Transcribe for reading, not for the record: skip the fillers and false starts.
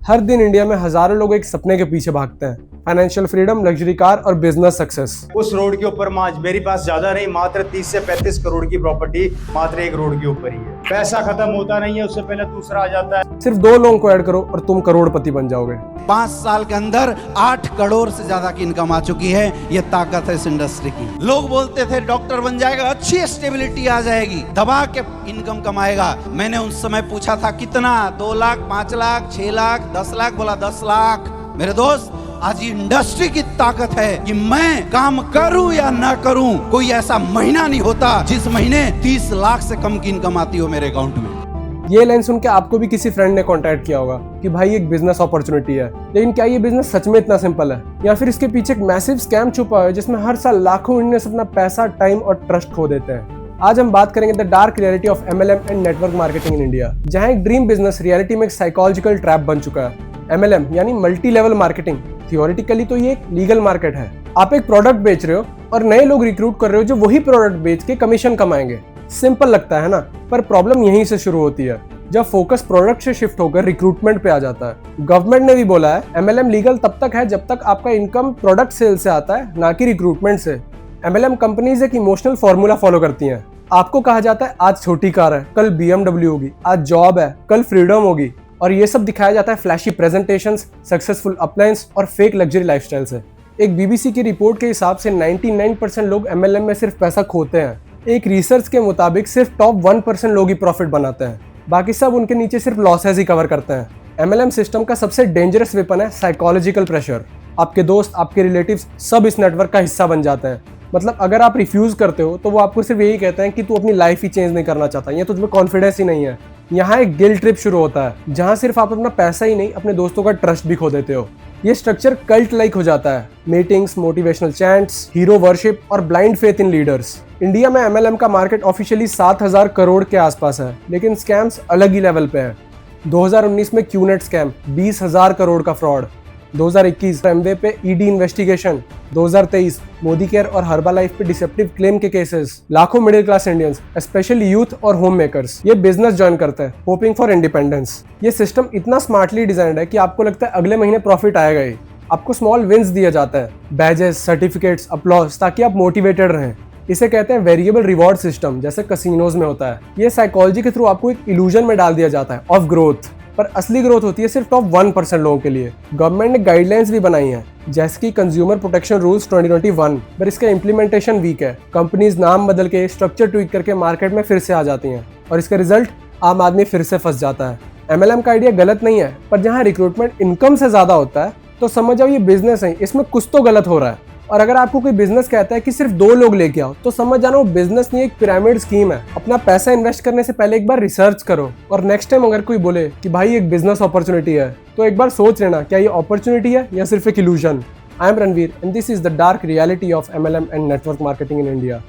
हर दिन इंडिया में हजारों लोग एक सपने के पीछे भागते हैं, फाइनेंशियल फ्रीडम, लग्जरी कार और बिजनेस सक्सेस। उस रोड के ऊपर मेरे पास ज्यादा नहीं, मात्र 30 से 35 करोड़ की प्रॉपर्टी मात्र एक रोड के ऊपर ही है। पैसा खत्म होता नहीं है, उससे पहले दूसरा आ जाता है। सिर्फ 2 लोगों को ऐड करो और तुम करोड़पति बन जाओगे। 5 साल के अंदर 8 करोड़ से ज्यादा की इनकम आ चुकी है। ये ताकत है इस इंडस्ट्री की। लोग बोलते थे डॉक्टर बन जाएगा, अच्छी स्टेबिलिटी आ जाएगी, दबा के इनकम कमाएगा। मैंने उस समय पूछा था कितना, 2 लाख, 5 लाख, 6 लाख, 10 लाख, बोला 10 लाख। मेरे दोस्त, आज इंडस्ट्री की ताकत है कि मैं काम करूं या ना करूं, कोई ऐसा महीना नहीं होता जिस महीने 30 लाख से कम की इनकम आती हो मेरे अकाउंट में। ये लाइन सुन के आपको भी किसी फ्रेंड ने कांटेक्ट किया होगा कि भाई एक बिजनेस अपॉर्चुनिटी है, लेकिन क्या ये बिजनेस सच में इतना सिंपल है, या फिर इसके पीछे एक मैसिव स्कैम छुपा है जिसमें हर साल लाखों इंडियंस अपना पैसा, टाइम और ट्रस्ट खो देते हैं। आज हम बात करेंगे the dark reality of MLM and network marketing in India, जहां एक ड्रीम बिजनेस रियलिटी में एक साइकोलॉजिकल ट्रैप बन चुका है। MLM यानी मल्टी लेवल मार्केटिंग, थियोरेटिकली तो ये एक लीगल मार्केट है। आप एक प्रोडक्ट बेच रहे हो और नए लोग रिक्रूट कर रहे हो जो वही प्रोडक्ट बेच के कमीशन कमाएंगे। सिंपल लगता है ना, पर प्रॉब्लम यहीं से शुरू होती है जब फोकस प्रोडक्ट से शिफ्ट होकर रिक्रूटमेंट पे आ जाता है। गवर्नमेंट ने भी बोला है MLM लीगल तब तक है जब तक आपका इनकम प्रोडक्ट सेल से आता है, ना कि रिक्रूटमेंट से। MLM कंपनीज एक इमोशनल फॉर्मूला फॉलो करती हैं। आपको कहा जाता है आज छोटी कार है, कल BMW होगी, आज जॉब है, कल फ्रीडम होगी, और ये सब दिखाया जाता है फ्लैशी प्रेजेंटेशंस, सक्सेसफुल अपलाइंस और फेक लग्जरी लाइफस्टाइल से। एक BBC की रिपोर्ट के हिसाब से 99% लोग MLM में सिर्फ पैसा खोते हैं। एक रिसर्च के मुताबिक सिर्फ टॉप 1% लोग ही प्रॉफिट बनाते हैं, बाकी सब उनके नीचे सिर्फ लॉसेस ही कवर करते हैं। MLM सिस्टम का सबसे डेंजरस वेपन है साइकोलॉजिकल प्रेशर। आपके दोस्त, आपके रिलेटिव्स सब इस नेटवर्क का हिस्सा बन जाते हैं। मतलब अगर आप रिफ्यूज करते हो तो वो आपको सिर्फ यही कहते हैं कि तू अपनी लाइफ ही चेंज नहीं करना चाहता, या तुझमें कॉन्फिडेंस ही नहीं है। यहाँ एक गिल्ट ट्रिप शुरू होता है जहाँ सिर्फ आप अपना पैसा ही नहीं, अपने दोस्तों का ट्रस्ट भी खो देते हो। ये स्ट्रक्चर कल्ट लाइक हो जाता है। Meetings, motivational chants, hero worship और blind faith in leaders. India में MLM का मार्केट ऑफिशियली 7000 करोड़ के आसपास है, लेकिन स्कैम्स अलग ही लेवल पे है। 2019 में QNet स्कैम 20,000 करोड़ का फ्रॉड, 2021 एमवे पे ED इन्वेस्टिगेशन, 2023 मोदी केयर और हर्बालाइफ पे डिसेप्टिव क्लेम के केसेस। लाखों middle class Indians, specially youth और होम मेकर्स, ये बिजनेस ज्वाइन करते हैं होपिंग फॉर इंडिपेंडेंस। ये सिस्टम इतना स्मार्टली डिजाइंड है कि आपको लगता है अगले महीने प्रॉफिट आएगा ही। आपको स्मॉल विंस दिया जाता है, बैजेस, सर्टिफिकेट्स, अपलॉज, ताकि आप मोटिवेटेड रहें। इसे कहते हैं वेरिएबल रिवॉर्ड सिस्टम, जैसे कसिनोज में होता है। ये साइकोलॉजी के थ्रू आपको एक इल्यूजन में डाल दिया जाता है ऑफ ग्रोथ, पर असली ग्रोथ होती है सिर्फ टॉप 1% लोगों के लिए। गवर्नमेंट ने गाइडलाइंस भी बनाई हैं, जैसे कि कंज्यूमर प्रोटेक्शन रूल्स 2021, पर इसका इम्प्लीमेंटेशन वीक है। कंपनीज नाम बदल के, स्ट्रक्चर ट्वीक करके मार्केट में फिर से आ जाती हैं, और इसका रिजल्ट आम आदमी फिर से फंस जाता है। MLM का आइडिया गलत नहीं है, पर जहाँ रिक्रूटमेंट इनकम से ज्यादा होता है तो समझ जाओ ये बिजनेस है, इसमें कुछ तो गलत हो रहा है। और अगर आपको कोई बिजनेस कहता है कि सिर्फ 2 लोग लेके आओ, तो समझ जाना वो बिजनेस नहीं, एक पिरामिड स्कीम है। अपना पैसा इन्वेस्ट करने से पहले एक बार रिसर्च करो, और नेक्स्ट टाइम अगर कोई बोले कि भाई एक बिजनेस अपॉर्चुनिटी है, तो एक बार सोच लेना क्या ये अपॉर्चुनिटी है या सिर्फ एक illusion. I am Ranveer and this is the dark reality of MLM and network marketing in India.